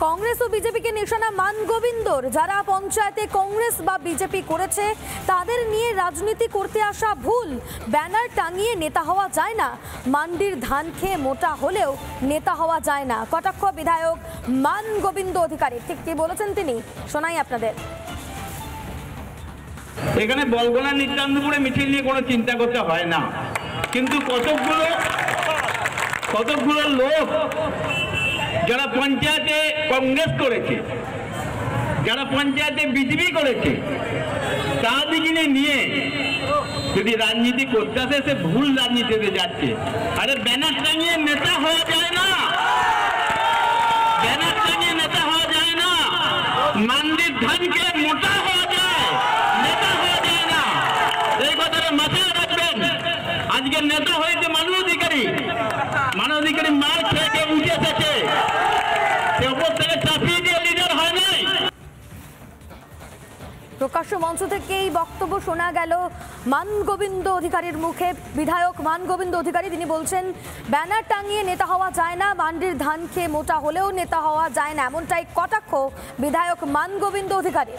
কংগ্রেস ও বিজেপিকে নিশানা মানগোবিন্দর। যারা পঞ্চায়েতে কংগ্রেস বা বিজেপি করেছে তাদের নিয়ে রাজনীতি করতে আসা ভুল। ব্যানার টাঙিয়ে নেতা হওয়া যায় না, মান্ডির ধান খেয়ে মোটা হলেও নেতা হওয়া যায় না। কটাক্ষ বিধায়ক মানগোবিন্দ অধিকারী। ঠিক কি বলেছেন তিনি, শোনাই আপনাদের। এখানে বলগোনা নিত্যান্তপুরে মিছিল নিয়ে কোনো চিন্তা করতে হয় না, কিন্তু কতগুলো লোক যারা পঞ্চায়েতে কংগ্রেস করেছে, যারা পঞ্চায়েতে বিজেপি করেছে, তাদেরকে নিয়ে যদি রাজনীতি করতে আসে সে ভুল রাজনীতিতে যাচ্ছে। আরে ব্যানার টাঙিয়ে নেতা হওয়া যায় না, ব্যানার টাঙিয়ে নেতা হওয়া যায় না, মান্ডির ধানকে মোটা হওয়া যায়, নেতা হওয়া যায় না। এই কথাটা মাথায় রাখবেন। আজকে নেতা হয়েছে মানব অধিকারী মার খেয়ে উঠে এসেছে, সে উপর থেকে চাপিয়ে দিয়ে লিডার হয় নাই। প্রকাশ্য মঞ্চ থেকে এই বক্তব্য শোনা গেল মানগোবিন্দ অধিকারীর মুখে। বিধায়ক মানগোবিন্দ অধিকারী তিনি বলছেন ব্যানার টাঙিয়ে নেতা হওয়া যায় না, মান্ডির ধান খেয়ে মোটা হলেও নেতা হওয়া যায় না, এমনটাই কটাক্ষ বিধায়ক মানগোবিন্দ অধিকারী।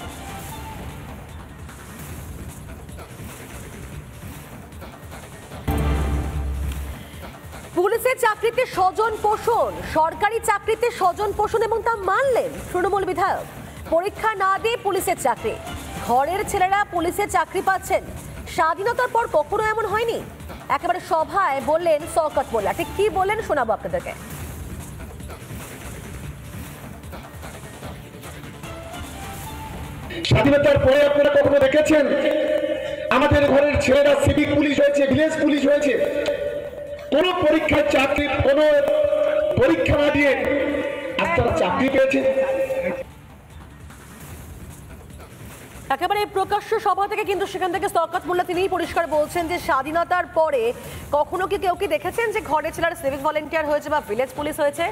পুলিশের চাকরিতে স্বজন পোষণ, সরকারি চাকরিতে স্বজন পোষণ এবং তা মানলেন তৃণমূল বিধায়ক। পরীক্ষা না দিয়ে পুলিশের চাকরি, ঘরের ছেলেরা পুলিশের চাকরি পাচ্ছেন। স্বাধীনতার পর কখনো এমন হয়নি, একেবারে সভায় বললেন শওকত মোল্লা। ঠিক কি বললেন শোনাবো আপনাদেরকে। স্বাধীনতার পরে আপনারা কখনো দেখেছেন আমাদের ঘরের ছেলেরা সিভিক পুলিশ হয়েছে, ভিলেজ পুলিশ হয়েছে? কোন পরীক্ষায় চাকরি, কোন পরীক্ষা না দিয়ে আপনারা চাকরি পেয়েছেন? একেবারে প্রকাশ্য সভা থেকে, কিন্তু সেখান থেকে শওকত মোল্লা তিনিই পরিষ্কার বলছেন যে স্বাধীনতার পরে কখনো কি কেউ কি দেখেছেন যে ঘরের ছেলেরা সিভিক ভলেন্টিয়ার হয়েছে বা ভিলেজ পুলিশ হয়েছে?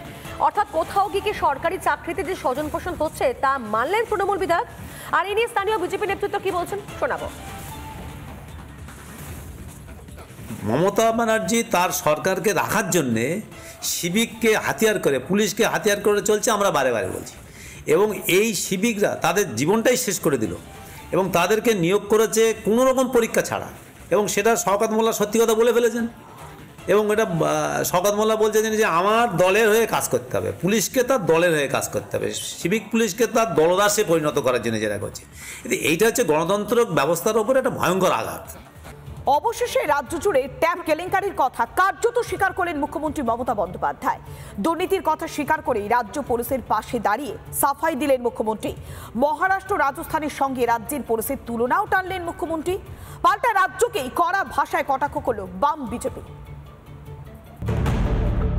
অর্থাৎ কোথাও কি সরকারি চাকরিতে যে স্বজন পোষণ হচ্ছে তা মানলেন তৃণমূল বিধায়ক। আর এই নিয়ে স্থানীয় বিজেপি নেতৃত্ব কি বলছেন শোনাবো। মমতা ব্যানার্জি তার সরকারকে রাখার জন্যে সিভিককে হাতিয়ার করে, পুলিশকে হাতিয়ার করে চলছে, আমরা বারে বারে বলছি। এবং এই সিভিকরা তাদের জীবনটাই শেষ করে দিল এবং তাদেরকে নিয়োগ করেছে কোনো রকম পরীক্ষা ছাড়া। এবং সেটা শওকত মোল্লা সত্যি কথা বলে ফেলেছেন। এবং এটা শওকত মোল্লা বলছেন যে আমার দলের হয়ে কাজ করতে হবে, পুলিশকে তার দলের হয়ে কাজ করতে হবে, সিভিক পুলিশকে তার দলদাসে পরিণত করার জন্য যেটা করছে। এইটা হচ্ছে গণতন্ত্র ব্যবস্থার ওপরে একটা ভয়ঙ্কর আঘাত। অবশেষে রাজ্য জুড়ে ট্যাব কেলেঙ্কারির কথা কার্যত স্বীকার করলেন মুখ্যমন্ত্রী মমতা বন্দ্যোপাধ্যায়। দুর্নীতির কথা স্বীকার করেই রাজ্য পুলিশের পাশে দাঁড়িয়ে সাফাই দিলেন মুখ্যমন্ত্রী। মহারাষ্ট্র, রাজস্থানের সঙ্গে রাজ্যের পুলিশের তুলনাও টানলেন মুখ্যমন্ত্রী। পাল্টা রাজ্যকেই কড়া ভাষায় কটাক্ষ করল বাম বিজেপি।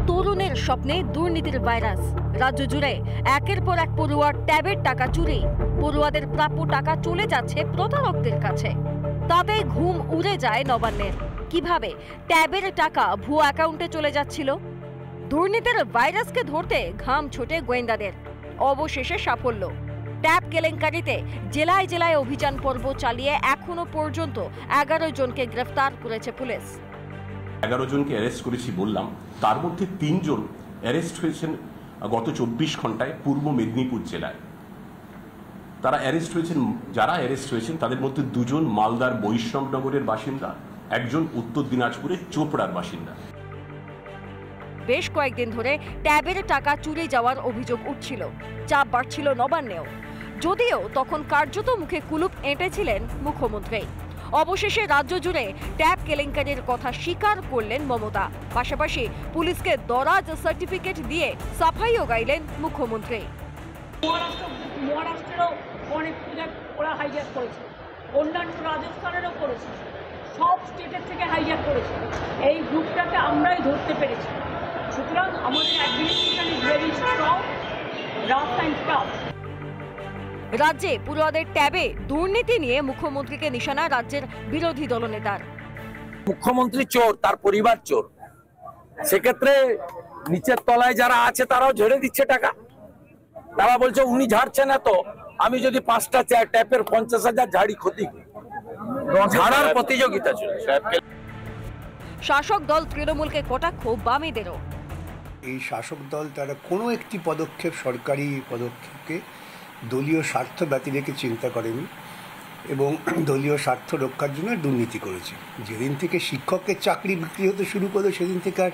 তরুণের স্বপ্নে দুর্নীতির ভাইরাস। রাজ্য জুড়ে একের পর এক পড়ুয়ার ট্যাবের টাকা চুরি, পড়ুয়াদের প্রাপ্য টাকা চলে যাচ্ছে প্রতারকদের কাছে। তাতে ঘুম উড়ে যায় নবান্নের। কিভাবে ট্যাবের টাকা ভুয়া অ্যাকাউন্টে চলে যাচ্ছিল? দুর্নীতির ভাইরাসকে ধরতে ঘাম ছোটে গোয়েন্দাদের। অবশেষে সাফল্য। ট্যাব কেলেঙ্কারিতে জেলায় জেলায় অভিযান পর্ব চালিয়ে এখনো পর্যন্ত 11 জনকে গ্রেফতার করেছে পুলিশ। 11 জনকে অ্যারেস্ট করেছি বললাম, তার মধ্যে 3 জন অ্যারেস্ট হয়েছেন গত 24 ঘন্টায় পূর্ব মেদিনীপুর জেলায়। তারা অ্যারেস্ট হয়েছেন, যারা অ্যারেস্ট হয়েছেন তাদের মধ্যে 2 জন মালদার বৈষ্ণবনগরের বাসিন্দা, 1 জন উত্তর দিনাজপুরের চোপড়ার বাসিন্দা। বেশ কয়েকদিন ধরে ট্যাবের টাকা চুরি যাওয়ার অভিযোগ উঠছিল, চাপ বাড়ছিল নবান্নেও। যদিও তখন কার্যত মুখে কুলুপ এঁটেছিলেন মুখ্যমন্ত্রী। অবশেষে রাজ্য জুড়ে ট্যাব কেলেঙ্কারির কথা স্বীকার করলেন মমতা। পাশাপাশি পুলিশকে দরাজ সার্টিফিকেট দিয়ে সাফাইও গাইলেন মুখ্যমন্ত্রী। মহারাষ্ট্রেরও অনেক ওরা হাইজ্যাক করেছে, অন্যান্য রাজস্থানেরও করেছে, সব স্টেটের থেকে হাইজ্যাক করেছে। এই গ্রুপটাকে আমরাই ধরতে পেরেছি। সুতরাং আমাদের administration is very strong, rough and tough. রাজ্যে পড়ুয়াদের ট্যাবে দুর্নীতি নিয়ে মুখ্যমন্ত্রীকে নিশানা রাজ্যের বিরোধী দলনেতার। মুখ্যমন্ত্রী চোর, তার পরিবার চোর, সেক্ষেত্রে নিচের তলায় যারা আছে তারাও ঝেড়ে দিচ্ছে টাকা। তারা বলছে উনি ঝাড়ছেন এত, আমি যদি 5টা ট্যাপের 50,000 ঝাড়ি, ক্ষতি ঝাড়ার প্রতিযোগিতা চলছে। শাসক দল তৃণমূলকে কটাক্ষ বামেদেরও। এই শাসক দল তারা কোনো একটি পদক্ষেপ, সরকারি পদক্ষেপকে দলীয় স্বার্থ ব্যতি রেখে চিন্তা করেনি এবং দলীয় স্বার্থ রক্ষার জন্য দুর্নীতি করেছে। যেদিন থেকে শিক্ষকের চাকরি বিক্রি হতে শুরু করলো সেদিন থেকে আর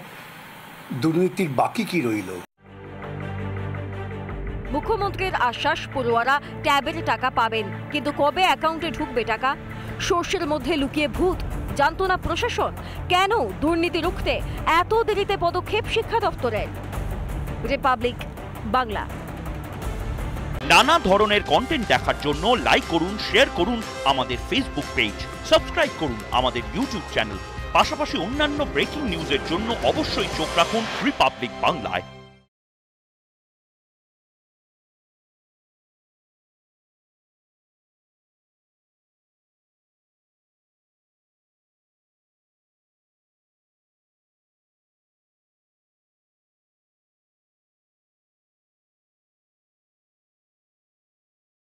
দুর্নীতির বাকি কি রইল? মুখ্যমন্ত্রীর আশ্বাস, পড়ুয়ারা ট্যাবের টাকা পাবেন, কিন্তু কবে অ্যাকাউন্টে ঢুকবে টাকা? শস্যের মধ্যে লুকিয়ে ভূত, জানতো না প্রশাসন? কেন দুর্নীতি রুখতে এত দেরিতে পদক্ষেপ শিক্ষা দপ্তরের? রিপাবলিক বাংলা। নানা ধরনের কন্টেন্ট দেখার জন্য লাইক করুন, শেয়ার করুন আমাদের ফেসবুক পেজ, সাবস্ক্রাইব করুন আমাদের ইউটিউব চ্যানেল। পাশাপাশি অন্যান্য ব্রেকিং নিউজের জন্য অবশ্যই চোখ রাখুন রিপাবলিক বাংলায়।